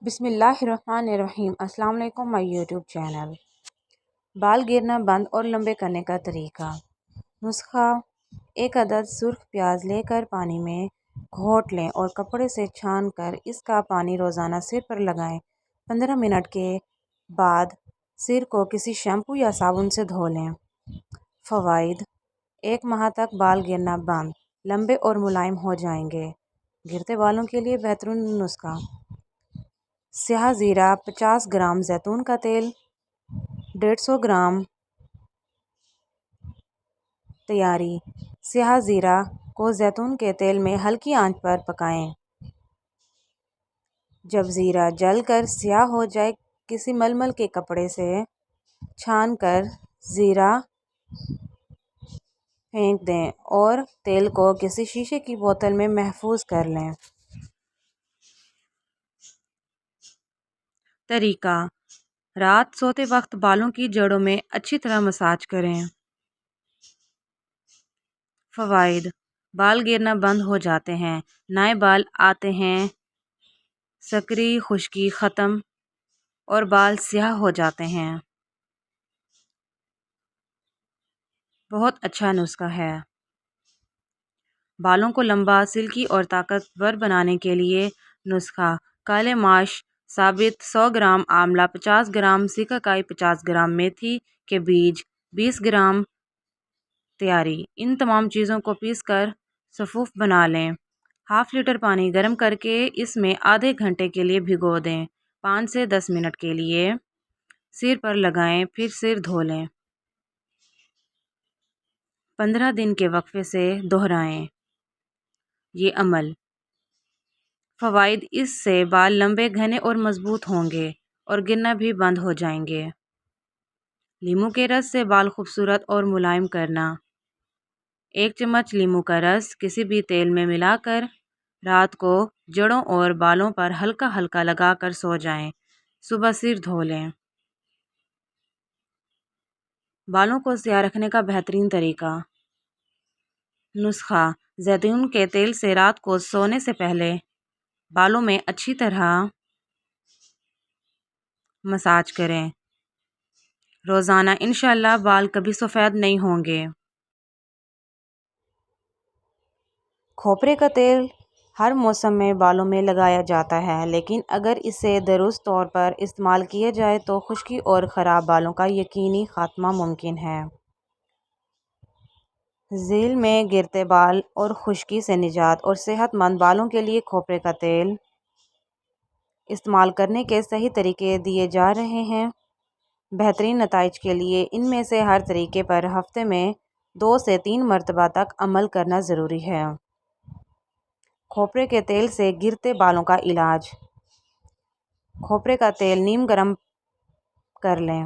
بسم اللہ الرحمن الرحیم۔ السلام علیکم مائی یوٹیوب چینل۔ بال گرنا بند اور لمبے کرنے کا طریقہ۔ نسخہ: ایک عدد سرخ پیاز لے کر پانی میں گھونٹ لیں اور کپڑے سے چھان کر اس کا پانی روزانہ سر پر لگائیں۔ 15 منٹ کے بعد سر کو کسی شیمپو یا صابن سے دھو لیں۔ فوائد: 1 ماہ تک بال گرنا بند، لمبے اور ملائم ہو جائیں گے۔ گرتے بالوں کے لیے بہترین نسخہ: سیاہ زیرہ 50 گرام، زیتون کا تیل 150 گرام۔ تیاری: سیاہ زیرہ کو زیتون کے تیل میں ہلکی آنچ پر پکائیں۔ جب زیرہ جل کر سیاہ ہو جائے، کسی ململ کے کپڑے سے چھان کر زیرہ پھینک دیں اور تیل کو کسی شیشے کی بوتل میں محفوظ کر لیں۔ طریقہ: رات سوتے وقت بالوں کی جڑوں میں اچھی طرح مساج کریں۔ فوائد: بال گرنا بند ہو جاتے ہیں، نئے بال آتے ہیں، سکری خشکی ختم اور بال سیاہ ہو جاتے ہیں۔ بہت اچھا نسخہ ہے۔ بالوں کو لمبا، سلکی اور طاقتور بنانے کے لیے نسخہ: کالے ماش ثابت 100 گرام، آملہ 50 گرام، سکہ کائی 50 گرام، میتھی کے بیج 20 گرام۔ تیاری: ان تمام چیزوں کو پیس کر سفوف بنا لیں۔ ½ لیٹر پانی گرم کر کے اس میں آدھے گھنٹے کے لیے بھگو دیں۔ 5 سے 10 منٹ کے لیے سر پر لگائیں، پھر سر دھو لیں۔ 15 دن کے وقفے سے دہرائیں یہ عمل۔ فوائد: اس سے بال لمبے، گھنے اور مضبوط ہوں گے اور گرنا بھی بند ہو جائیں گے۔ لیموں کے رس سے بال خوبصورت اور ملائم کرنا۔ 1 چمچ لیموں کا رس کسی بھی تیل میں ملا کر رات کو جڑوں اور بالوں پر ہلکا ہلکا لگا کر سو جائیں۔ صبح سر دھو لیں۔ بالوں کو سیاہ رکھنے کا بہترین طریقہ۔ نسخہ: زیتون کے تیل سے رات کو سونے سے پہلے بالوں میں اچھی طرح مساج کریں۔ روزانہ انشاءاللہ بال کبھی سفید نہیں ہوں گے۔ کھوپرے کا تیل ہر موسم میں بالوں میں لگایا جاتا ہے، لیکن اگر اسے درست طور پر استعمال کیا جائے تو خشکی اور خراب بالوں کا یقینی خاتمہ ممکن ہے۔ ذیل میں گرتے بال اور خشکی سے نجات اور صحت مند بالوں کے لیے کھوپرے کا تیل استعمال کرنے کے صحیح طریقے دیے جا رہے ہیں۔ بہترین نتائج کے لیے ان میں سے ہر طریقے پر ہفتے میں 2 سے 3 مرتبہ تک عمل کرنا ضروری ہے۔ کھوپرے کے تیل سے گرتے بالوں کا علاج۔ کھوپرے کا تیل نیم گرم کر لیں۔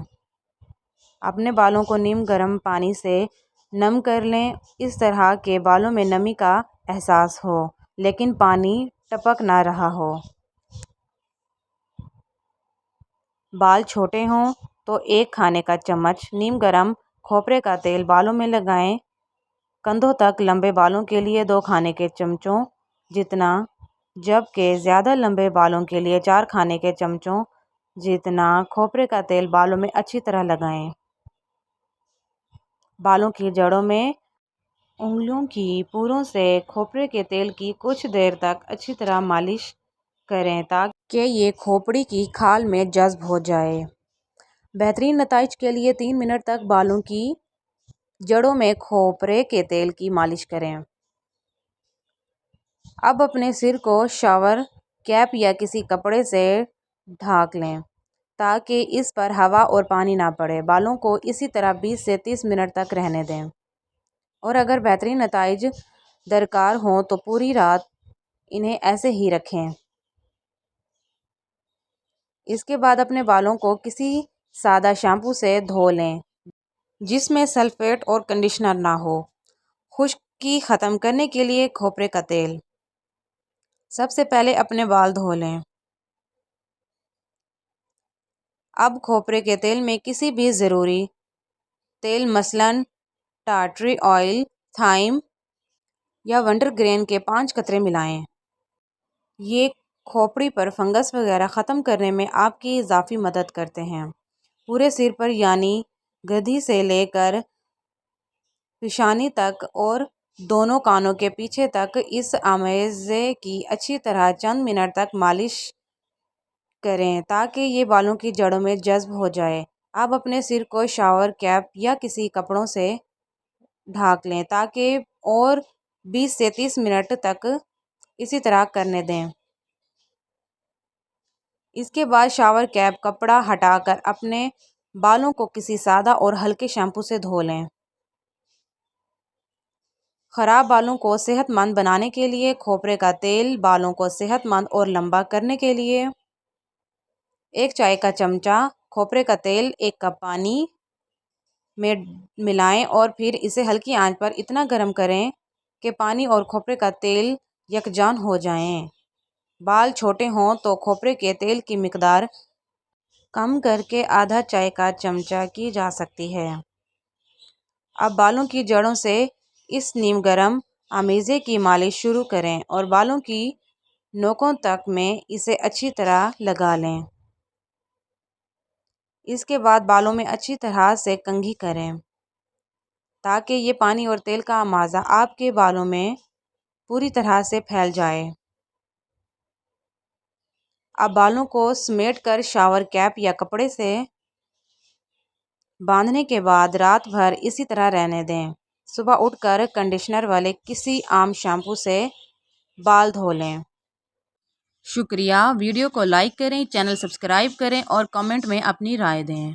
اپنے بالوں کو نیم گرم پانی سے نم کر لیں، اس طرح کہ بالوں میں نمی کا احساس ہو لیکن پانی ٹپک نہ رہا ہو۔ بال چھوٹے ہوں تو 1 کھانے کا چمچ نیم گرم کھوپرے کا تیل بالوں میں لگائیں۔ کندھوں تک لمبے بالوں کے لیے 2 کھانے کے چمچوں جتنا، جبکہ زیادہ لمبے بالوں کے لیے 4 کھانے کے چمچوں جتنا کھوپرے کا تیل بالوں میں اچھی طرح لگائیں۔ بالوں کی جڑوں میں انگلیوں کی پوروں سے کھوپرے کے تیل کی کچھ دیر تک اچھی طرح مالش کریں تاکہ یہ کھوپڑی کی کھال میں جذب ہو جائے۔ بہترین نتائج کے لیے 3 منٹ تک بالوں کی جڑوں میں کھوپرے کے تیل کی مالش کریں۔ اب اپنے سر کو شاور کیپ یا کسی کپڑے سے ڈھانک لیں تاکہ اس پر ہوا اور پانی نہ پڑے۔ بالوں کو اسی طرح 20 سے 30 منٹ تک رہنے دیں اور اگر بہترین نتائج درکار ہوں تو پوری رات انہیں ایسے ہی رکھیں۔ اس کے بعد اپنے بالوں کو کسی سادہ شیمپو سے دھو لیں جس میں سلفیٹ اور کنڈیشنر نہ ہو۔ خشکی ختم کرنے کے لیے کھوپرے کا تیل۔ سب سے پہلے اپنے بال دھو لیں۔ اب کھوپرے کے تیل میں کسی بھی ضروری تیل مثلاً ٹارٹری آئل، تھائم یا ونڈر گرین کے 5 قطرے ملائیں۔ یہ کھوپڑی پر فنگس وغیرہ ختم کرنے میں آپ کی اضافی مدد کرتے ہیں۔ پورے سر پر یعنی گدھی سے لے کر پیشانی تک اور دونوں کانوں کے پیچھے تک اس آمیزے کی اچھی طرح چند منٹ تک مالش کریں تاکہ یہ بالوں کی جڑوں میں جذب ہو جائے۔ آپ اپنے سر کو شاور کیپ یا کسی کپڑوں سے ڈھانک لیں تاکہ اور 20 سے 30 منٹ تک اسی طرح کرنے دیں۔ اس کے بعد شاور کیپ کپڑا ہٹا کر اپنے بالوں کو کسی سادہ اور ہلکے شیمپو سے دھو لیں۔ خراب بالوں کو صحت مند بنانے کے لیے کھوپرے کا تیل بالوں کو صحت مند اور لمبا کرنے کے لیے 1 چائے کا چمچہ کھوپرے کا تیل 1 کپ پانی میں ملائیں اور پھر اسے ہلکی آنچ پر اتنا گرم کریں کہ پانی اور کھوپرے کا تیل یکجان ہو جائیں۔ بال چھوٹے ہوں تو کھوپرے کے تیل کی مقدار کم کر کے آدھا چائے کا چمچہ کی جا سکتی ہے۔ اب بالوں کی جڑوں سے اس نیم گرم آمیزے کی مالش شروع کریں اور بالوں کی نوکوں تک میں اسے اچھی طرح لگا لیں۔ اس کے بعد بالوں میں اچھی طرح سے کنگھی کریں تاکہ یہ پانی اور تیل کا مزہ آپ کے بالوں میں پوری طرح سے پھیل جائے۔ اب بالوں کو سمیٹ کر شاور کیپ یا کپڑے سے باندھنے کے بعد رات بھر اسی طرح رہنے دیں۔ صبح اٹھ کر کنڈیشنر والے کسی عام شیمپو سے بال دھو لیں۔ شکریہ۔ ویڈیو کو لائک کریں، چینل سبسکرائب کریں اور کمنٹ میں اپنی رائے دیں۔